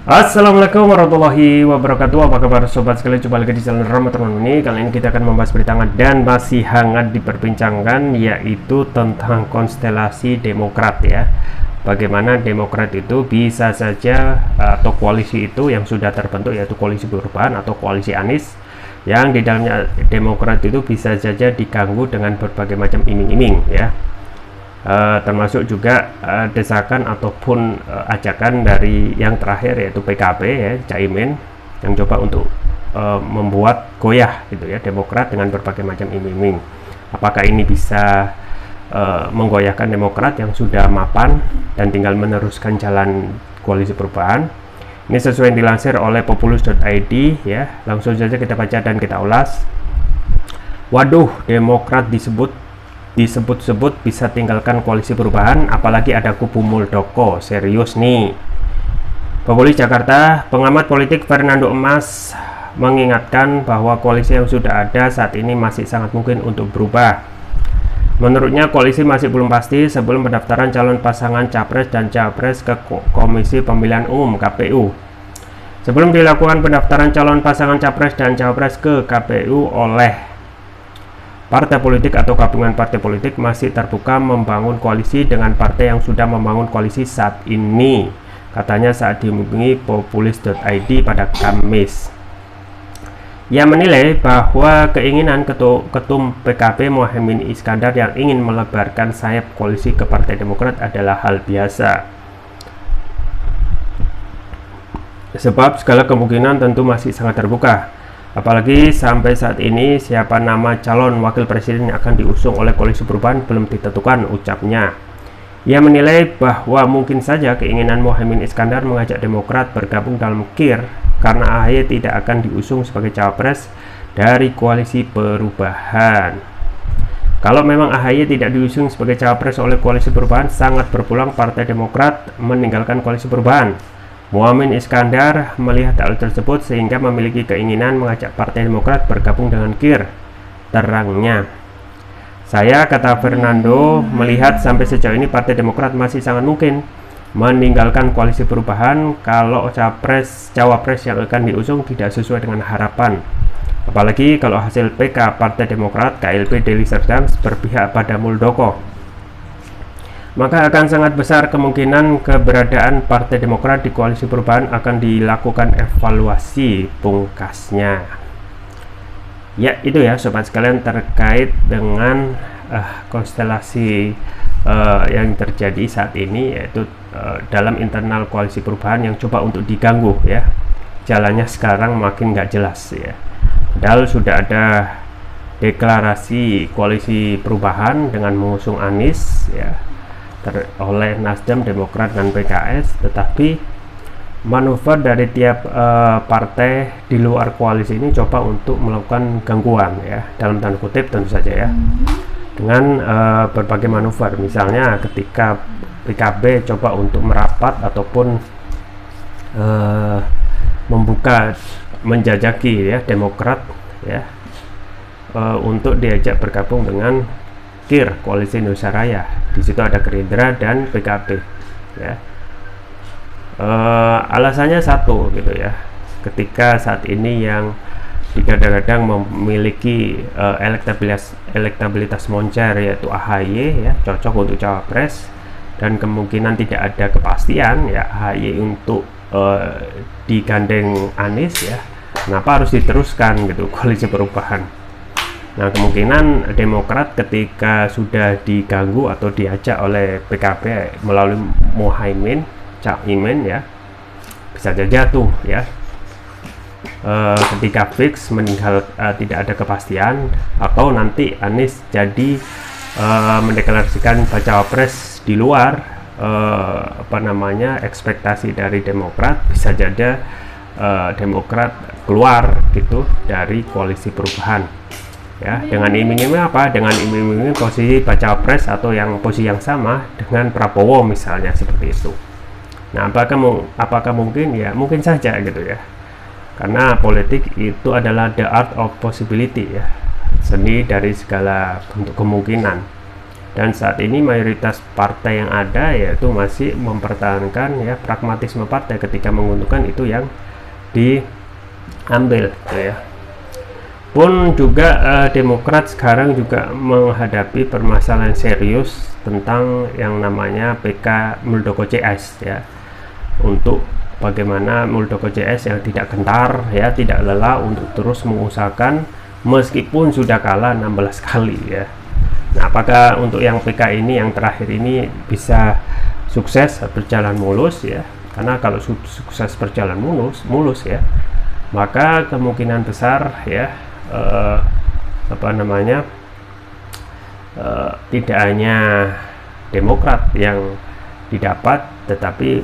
Assalamualaikum warahmatullahi wabarakatuh. Apa kabar sobat sekalian? Jumpa lagi di channel Ramadan ini. Kali ini kita akan membahas berita hangat dan masih hangat diperbincangkan, yaitu tentang konstelasi Demokrat ya. Bagaimana Demokrat itu bisa saja atau koalisi itu yang sudah terbentuk, yaitu koalisi perubahan atau koalisi Anies, yang di dalamnya Demokrat itu bisa saja diganggu dengan berbagai macam iming-iming ya. Termasuk juga desakan ataupun ajakan dari yang terakhir, yaitu PKB ya, Caimin, yang coba untuk membuat goyah gitu ya Demokrat dengan berbagai macam iming-iming. Apakah ini bisa menggoyahkan Demokrat yang sudah mapan dan tinggal meneruskan jalan koalisi perubahan? Ini sesuai yang dilansir oleh populus.id ya. Langsung saja kita baca dan kita ulas. Waduh, Demokrat disebut-sebut bisa tinggalkan koalisi perubahan, apalagi ada kubu Muldoko. Serius nih. Populis Jakarta, pengamat politik Fernando Emas mengingatkan bahwa koalisi yang sudah ada saat ini masih sangat mungkin untuk berubah. Menurutnya koalisi masih belum pasti sebelum pendaftaran calon pasangan capres dan cawapres ke Komisi Pemilihan Umum (KPU). Sebelum dilakukan pendaftaran calon pasangan capres dan cawapres ke KPU oleh partai politik atau gabungan partai politik, masih terbuka membangun koalisi dengan partai yang sudah membangun koalisi saat ini, katanya saat dihubungi populis.id pada Kamis. Ia menilai bahwa keinginan ketum PKB Mohaimin Iskandar yang ingin melebarkan sayap koalisi ke Partai Demokrat adalah hal biasa. Sebab segala kemungkinan tentu masih sangat terbuka. Apalagi sampai saat ini siapa nama calon wakil presiden yang akan diusung oleh koalisi perubahan belum ditentukan, ucapnya. Ia menilai bahwa mungkin saja keinginan Mohaimin Iskandar mengajak Demokrat bergabung dalam KIR karena AHY tidak akan diusung sebagai cawapres dari koalisi perubahan. Kalau memang AHY tidak diusung sebagai cawapres oleh koalisi perubahan, sangat berpeluang Partai Demokrat meninggalkan koalisi perubahan. Mohaimin Iskandar melihat hal tersebut sehingga memiliki keinginan mengajak Partai Demokrat bergabung dengan KIR, terangnya. Saya, kata Fernando, melihat sampai sejauh ini Partai Demokrat masih sangat mungkin meninggalkan koalisi perubahan kalau cawapres yang akan diusung tidak sesuai dengan harapan. Apalagi kalau hasil PK Partai Demokrat KLP Deli Serdang berpihak pada Muldoko, maka akan sangat besar kemungkinan keberadaan Partai Demokrat di koalisi perubahan akan dilakukan evaluasi, pungkasnya. Ya, itu ya sobat sekalian terkait dengan konstelasi yang terjadi saat ini, yaitu dalam internal koalisi perubahan yang coba untuk diganggu ya. Jalannya sekarang makin nggak jelas ya. Padahal sudah ada deklarasi koalisi perubahan dengan mengusung Anies ya, oleh Nasdem, Demokrat, dan PKS, tetapi manuver dari tiap partai di luar koalisi ini coba untuk melakukan gangguan ya, dalam tanda kutip tentu saja ya, dengan berbagai manuver. Misalnya ketika PKB coba untuk merapat ataupun membuka, menjajaki ya Demokrat ya, untuk diajak bergabung dengan KIR, Koalisi Indonesia Raya. Di situ ada Gerindra dan PKB ya. Alasannya satu gitu ya, ketika saat ini yang digadang-gadang memiliki elektabilitas moncer, yaitu AHY ya, cocok untuk cawapres, dan kemungkinan tidak ada kepastian ya AHY untuk digandeng Anies ya, kenapa harus diteruskan gitu koalisi perubahan. Nah, kemungkinan Demokrat ketika sudah diganggu atau diajak oleh PKB melalui Mohaimin, Caimin ya, bisa saja tuh ya, ketika fix meninggal, tidak ada kepastian, atau nanti Anies jadi mendeklarasikan baca pres di luar ekspektasi dari Demokrat, bisa jadi Demokrat keluar gitu dari koalisi perubahan. Ya, dengan iming-iming apa? Dengan iming-iming posisi baca pres atau yang posisi yang sama dengan Prabowo misalnya, seperti itu. Nah, apakah mungkin? Ya, mungkin saja gitu ya. Karena politik itu adalah the art of possibility ya, seni dari segala bentuk kemungkinan. Dan saat ini mayoritas partai yang ada yaitu masih mempertahankan ya pragmatisme partai, ketika menguntungkan itu yang diambil gitu ya. Pun juga Demokrat sekarang juga menghadapi permasalahan serius tentang yang namanya PK Muldoko CS ya, untuk bagaimana Muldoko CS yang tidak gentar ya, tidak lelah untuk terus mengusahakan meskipun sudah kalah 16 kali ya. Nah, apakah untuk yang PK ini yang terakhir ini bisa sukses berjalan mulus ya? Karena kalau sukses berjalan mulus ya, maka kemungkinan besar ya tidak hanya Demokrat yang didapat, tetapi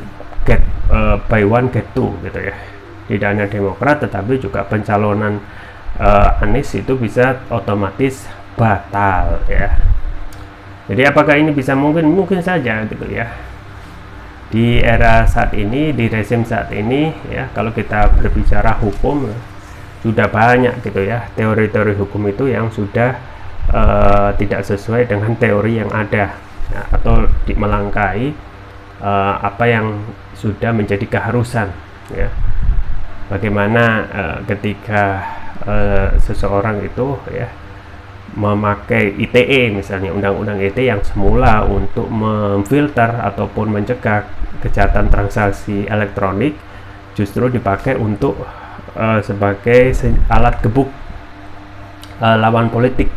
buy one get two gitu ya. Tidak hanya Demokrat, tetapi juga pencalonan Anies itu bisa otomatis batal ya. Jadi apakah ini bisa mungkin saja gitu ya. Di era saat ini, di rezim saat ini ya, kalau kita berbicara hukum sudah banyak gitu ya teori-teori hukum itu yang sudah tidak sesuai dengan teori yang ada ya, atau melangkahi apa yang sudah menjadi keharusan ya. Bagaimana ketika seseorang itu ya memakai ITE misalnya, undang-undang ITE yang semula untuk memfilter ataupun mencegah kejahatan transaksi elektronik, justru dipakai untuk sebagai alat gebuk lawan politik.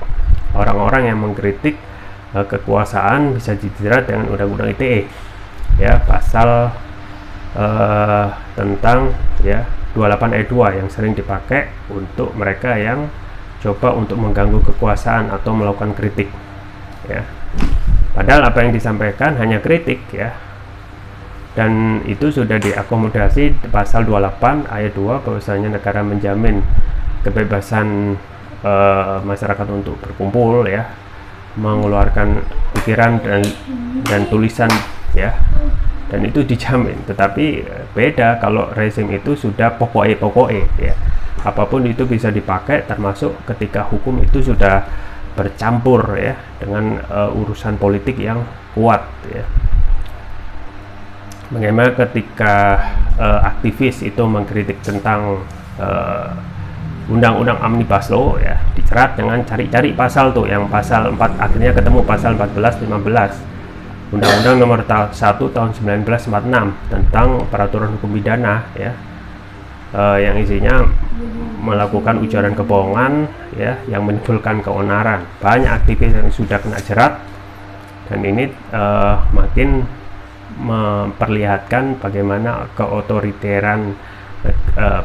Orang-orang yang mengkritik kekuasaan bisa dijerat dengan undang-undang ITE ya, pasal tentang ya 28 ayat 2 yang sering dipakai untuk mereka yang coba untuk mengganggu kekuasaan atau melakukan kritik ya. Padahal apa yang disampaikan hanya kritik ya, dan itu sudah diakomodasi pasal 28 ayat 2 bahwasanya negara menjamin kebebasan masyarakat untuk berkumpul ya, mengeluarkan pikiran dan tulisan ya, dan itu dijamin. Tetapi beda kalau rezim itu sudah pokok-pokok ya, apapun itu bisa dipakai, termasuk ketika hukum itu sudah bercampur ya dengan urusan politik yang kuat ya. Bagaimana ketika aktivis itu mengkritik tentang undang-undang Omnibus Law ya, dicerat dengan cari-cari pasal tuh, yang pasal 4 akhirnya ketemu pasal 14-15 Undang-Undang Nomor 1 Tahun 1946 tentang peraturan hukum pidana ya, yang isinya melakukan ujaran kebohongan ya, yang menimbulkan keonaran. Banyak aktivis yang sudah kena jerat, dan ini makin memperlihatkan bagaimana keotoriteran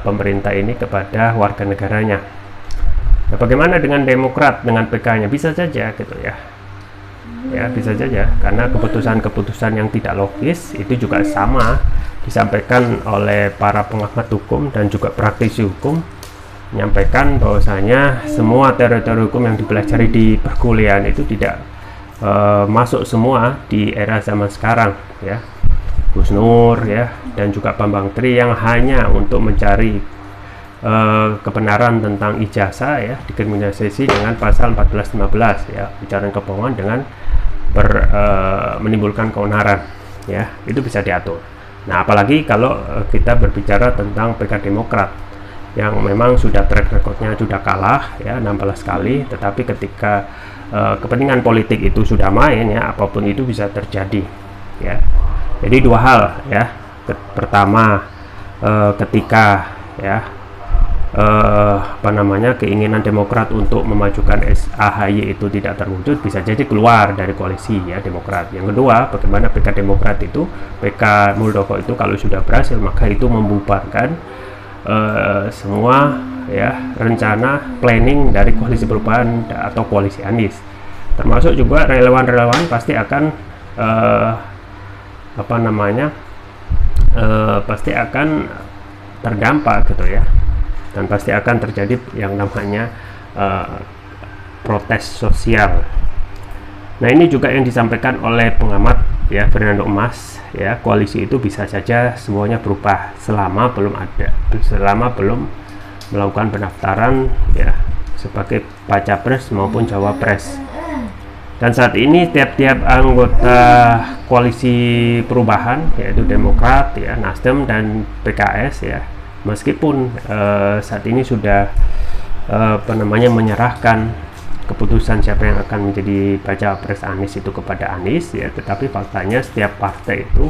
pemerintah ini kepada warga negaranya. Nah, bagaimana dengan Demokrat, dengan PK-nya? Bisa saja gitu ya. Ya, bisa saja, karena keputusan-keputusan yang tidak logis itu juga sama disampaikan oleh para pengamat hukum dan juga praktisi hukum, menyampaikan bahwasanya semua teori-teori hukum yang dipelajari di perkuliahan itu tidak masuk semua di era zaman sekarang ya. Gus Nur ya, dan juga Bambang Tri yang hanya untuk mencari kebenaran tentang ijazah ya, dikriminalisasi dengan pasal 14-15 ya, ujaran kebohongan dengan menimbulkan keonaran ya, itu bisa diatur. Nah, apalagi kalau kita berbicara tentang PK Demokrat yang memang sudah track recordnya sudah kalah ya 16 kali, tetapi ketika kepentingan politik itu sudah main ya, apapun itu bisa terjadi ya. Jadi dua hal ya, pertama ketika ya keinginan Demokrat untuk memajukan AHY itu tidak terwujud, bisa jadi keluar dari koalisi ya Demokrat. Yang kedua, bagaimana PK Demokrat itu, PK Muldoko itu kalau sudah berhasil, maka itu membubarkan semua ya rencana planning dari koalisi perubahan atau koalisi Anies, termasuk juga relawan-relawan pasti akan pasti akan terdampak gitu ya, dan pasti akan terjadi yang namanya protes sosial. Nah, ini juga yang disampaikan oleh pengamat ya Fernando Emas ya, koalisi itu bisa saja semuanya berubah selama belum melakukan pendaftaran ya sebagai baca pres maupun cawapres. Dan saat ini tiap-tiap anggota koalisi perubahan, yaitu Demokrat, ya, Nasdem dan PKS, ya, meskipun saat ini sudah menyerahkan keputusan siapa yang akan menjadi baca pres Anies itu kepada Anies, ya, tetapi faktanya setiap partai itu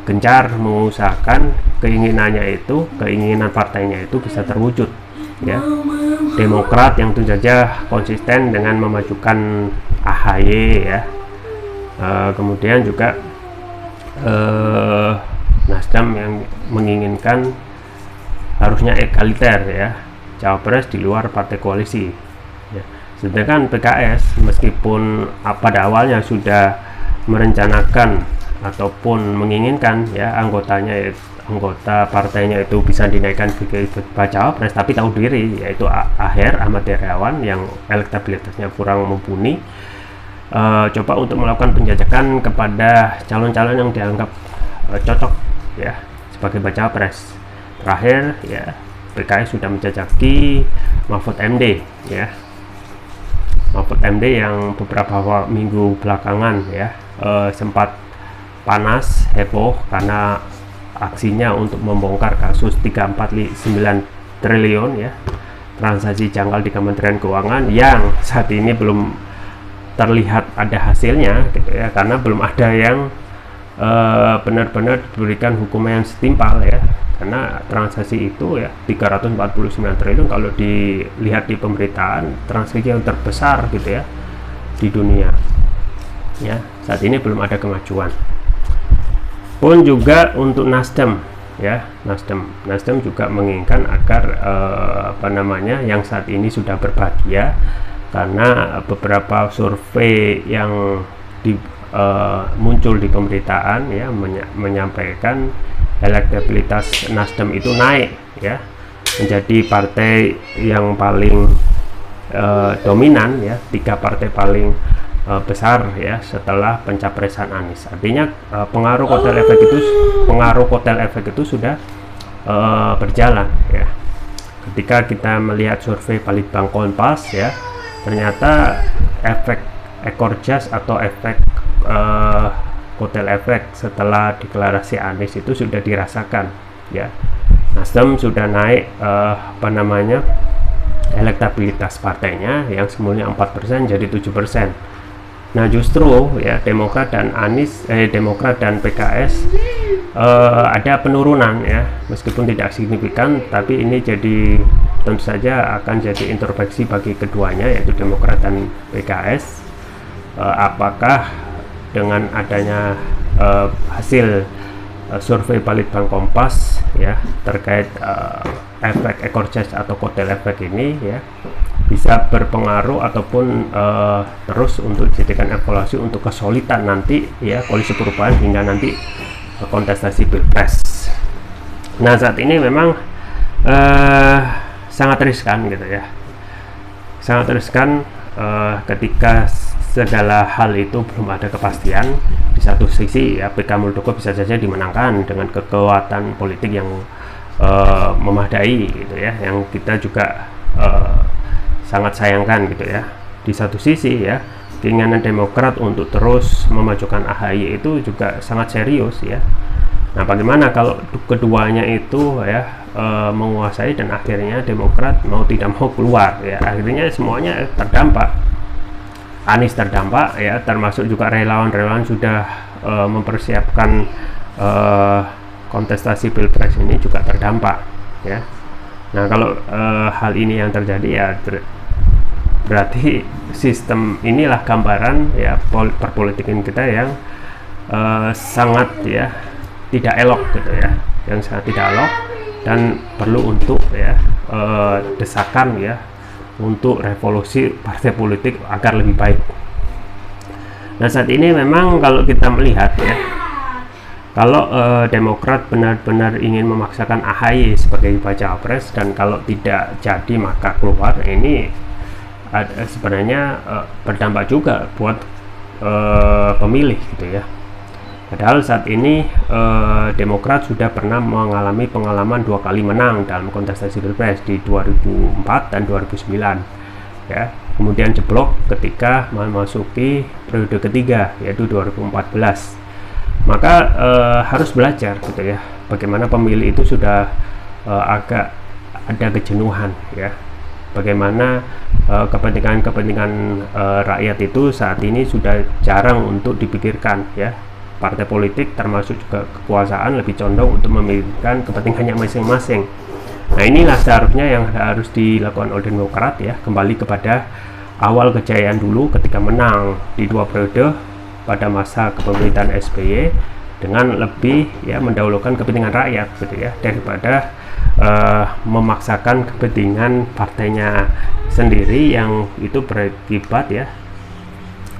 gencar mengusahakan keinginan partainya itu bisa terwujud, ya. Demokrat yang tentu saja konsisten dengan memajukan AHY, ya. Kemudian juga Nasdem yang menginginkan harusnya egaliter, ya, cawapres di luar partai koalisi, ya. Sedangkan PKS meskipun pada awalnya sudah merencanakan ataupun menginginkan, ya, anggota partainya itu bisa dinaikkan sebagai baca pres, tapi tahu diri, yaitu Ahmad Heriawan yang elektabilitasnya kurang mumpuni, coba untuk melakukan penjajakan kepada calon-calon yang dianggap cocok, ya, sebagai baca pres. Terakhir, ya, PKS sudah menjajaki Mahfud MD, ya, Mahfud MD yang beberapa minggu belakangan, ya, sempat panas heboh karena aksinya untuk membongkar kasus 349 triliun, ya, transaksi janggal di Kementerian Keuangan yang saat ini belum terlihat ada hasilnya, gitu, ya, karena belum ada yang benar-benar diberikan hukuman yang setimpal, ya, karena transaksi itu, ya, 349 triliun kalau dilihat di pemberitaan transaksi yang terbesar, gitu, ya, di dunia, ya. Saat ini belum ada kemajuan. Pun juga untuk Nasdem, ya, Nasdem juga menginginkan agar yang saat ini sudah berbahagia karena beberapa survei yang muncul di pemberitaan, ya, menyampaikan elektabilitas Nasdem itu naik, ya, menjadi partai yang paling dominan, ya, 3 partai paling besar, ya, setelah pencapresan Anies. Artinya pengaruh kotel efek itu sudah berjalan, ya. Ketika kita melihat survei Balitbang Kompas, ya, ternyata efek ekor jas atau efek kotel efek setelah deklarasi Anies itu sudah dirasakan, ya. Nasdem sudah naik elektabilitas partainya yang semula 4% jadi 7%. Nah, justru, ya, Demokrat dan PKS ada penurunan, ya, meskipun tidak signifikan, tapi ini jadi tentu saja akan jadi introspeksi bagi keduanya, yaitu Demokrat dan PKS. Apakah dengan adanya hasil survei Balitbang Kompas, ya, terkait efek ekor jas atau kotel efek ini, ya, bisa berpengaruh ataupun terus untuk dijadikan evaluasi untuk kesolidan nanti, ya, koalisi perubahan hingga nanti kontestasi pilpres. Nah, saat ini memang sangat riskan, gitu, ya, sangat riskan ketika segala hal itu belum ada kepastian. Di satu sisi, ya, PK Muldoko bisa saja dimenangkan dengan kekuatan politik yang memadai, gitu, ya, yang kita juga sangat sayangkan, gitu, ya. Di satu sisi, ya, keinginan Demokrat untuk terus memajukan AHY itu juga sangat serius, ya. Nah, bagaimana kalau keduanya itu, ya, menguasai dan akhirnya Demokrat mau tidak mau keluar, ya, akhirnya semuanya terdampak. Anies terdampak, ya, termasuk juga relawan-relawan sudah mempersiapkan kontestasi pilpres ini juga terdampak, ya. Nah, kalau hal ini yang terjadi, ya, berarti sistem inilah gambaran, ya, perpolitikan kita yang sangat, ya, tidak elok, gitu, ya, yang sangat tidak elok dan perlu untuk, ya, desakan, ya, untuk revolusi partai politik agar lebih baik. Nah, saat ini memang kalau kita melihat, ya, kalau Demokrat benar-benar ingin memaksakan AHY sebagai baca pres dan kalau tidak jadi maka keluar, ini sebenarnya berdampak juga buat pemilih, gitu, ya. Padahal saat ini Demokrat sudah pernah mengalami pengalaman 2 kali menang dalam kontestasi pilpres di 2004 dan 2009. ya, kemudian jeblok ketika memasuki periode ketiga yaitu 2014. Maka harus belajar gitu ya, bagaimana pemilih itu sudah agak ada kejenuhan ya, bagaimana kepentingan-kepentingan rakyat itu saat ini sudah jarang untuk dipikirkan ya. Partai politik termasuk juga kekuasaan lebih condong untuk memikirkan kepentingannya masing-masing. Nah, inilah seharusnya yang harus dilakukan oleh Demokrat ya, kembali kepada awal kejayaan dulu ketika menang di 2 periode pada masa kepemimpinan SBY, dengan lebih ya mendahulukan kepentingan rakyat gitu ya, daripada memaksakan kepentingan partainya sendiri yang itu berakibat ya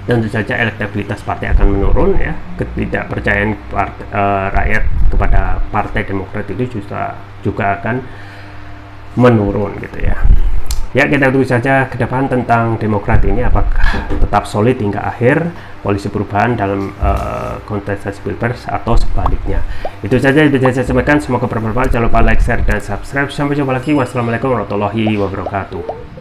tentu saja elektabilitas partai akan menurun ya. Ketidakpercayaan rakyat kepada Partai Demokrat itu juga akan menurun gitu ya. Ya, kita tunggu saja ke depan tentang Demokrat ini, apakah tetap solid hingga akhir koalisi perubahan dalam kontestasi pilpres atau sebaliknya. Itu saja yang bisa saya sampaikan, semoga bermanfaat. Jangan lupa like, share, dan subscribe. Sampai jumpa lagi. Wassalamualaikum warahmatullahi wabarakatuh.